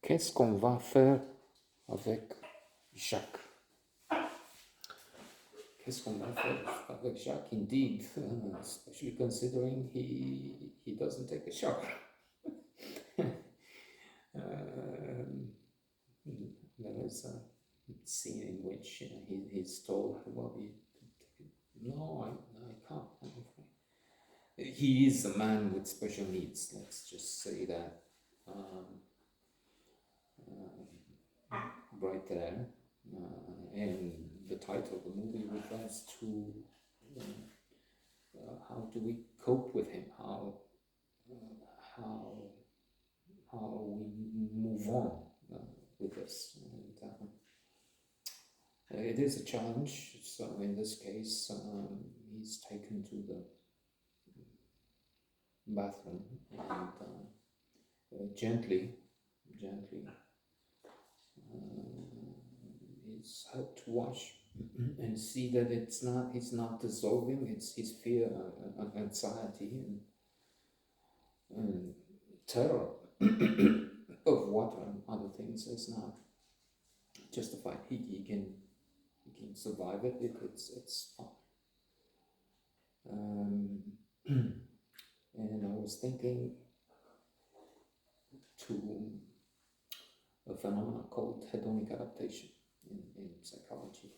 Qu'est-ce qu'on va faire avec Jacques? Qu'est-ce qu'on va faire avec Jacques? Indeed, especially considering he doesn't take a shower. There is a scene in which he's told, well, no, I can't. He is a man with special needs. Let's just say that right there. And the title of the movie refers to how do we cope with him? How we move on with this? And it is a challenge. So in this case, he's taken to the bathroom and gently is helped to wash and see that it's not dissolving. It's his fear and anxiety and terror of water and other things is not justified. He can survive it. It's fine. And I was thinking to a phenomenon called hedonic adaptation in psychology,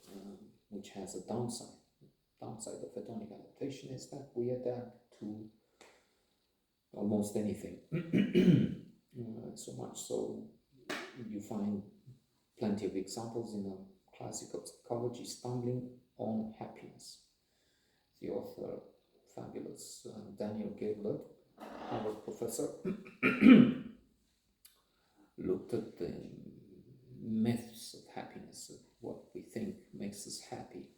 which has a downside. Downside of hedonic adaptation is that we adapt to almost anything. So much so you find plenty of examples in a classical psychology stumbling on happiness. The author, fabulous Daniel Gabler, Harvard professor, looked at the myths of happiness, of what we think makes us happy,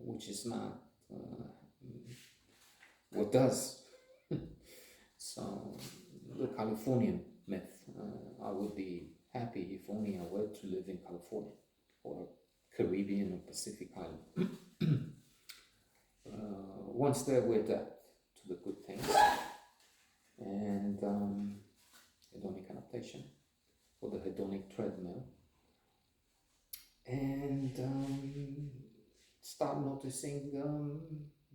which is not what does. So the Californian myth, I would be happy if only I were to live in California or Caribbean or Pacific Island. Once there, we adapt to the good things. And hedonic adaptation, or the hedonic treadmill, and start noticing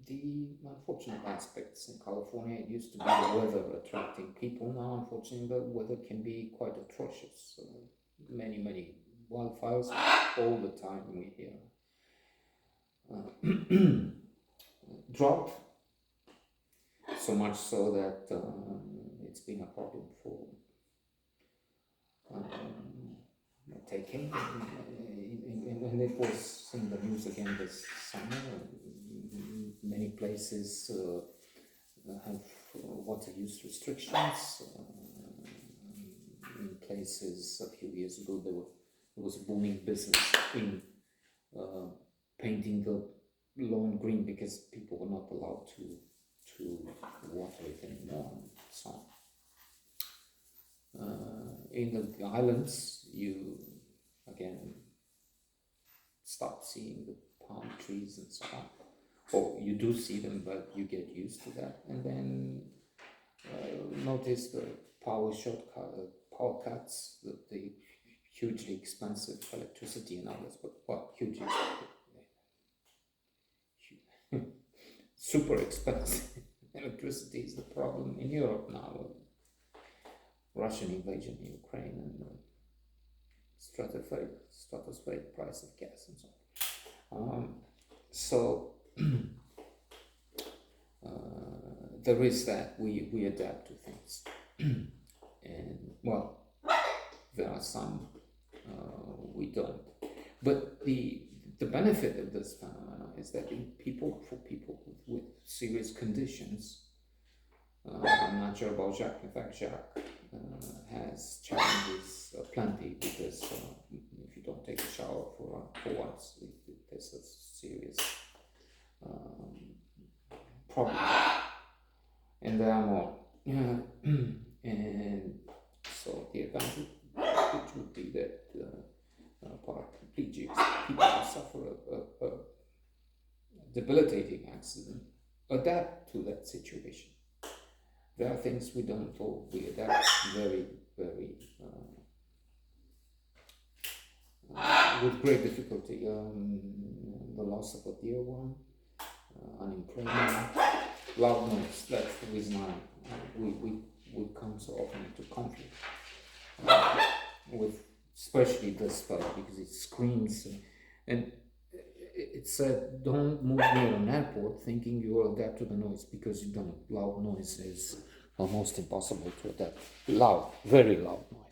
the unfortunate aspects. In California, it used to be the weather attracting people. Now, unfortunately, the weather can be quite atrocious. Many wildfires all the time we hear. Drought, so much so that it's been a problem for taking, and it was in the news again this summer. Many places have water use restrictions. In places a few years ago there was a booming business in painting the lawn green because people were not allowed to water it anymore and so on. In the islands, you again start seeing the palm trees and so on. Or you do see them, but you get used to that. And then notice the power cuts, the hugely expensive electricity and others, but what hugely super expensive electricity is the problem in Europe now. Russian invasion in Ukraine and stratospheric price of gas and so on. So there is that we adapt to things, and well, there are some we don't. But the benefit of this phenomenon is that for people with serious conditions. I'm not sure about Jacques. In fact, Jacques has challenges plenty because if you don't take a shower for once, there's a serious problem. And there are more. And so the advantage would be that paraplegics, people who suffer a debilitating accident, adapt to that situation. There are things we don't, or we adapt very with great difficulty. The loss of a dear one, unemployment, loud noise. That's the reason we come so often into conflict with especially this spell, because it screams and it said don't move near an airport thinking you will adapt to the noise, because you don't. Loud noise is almost impossible to adapt. Loud, very loud noise.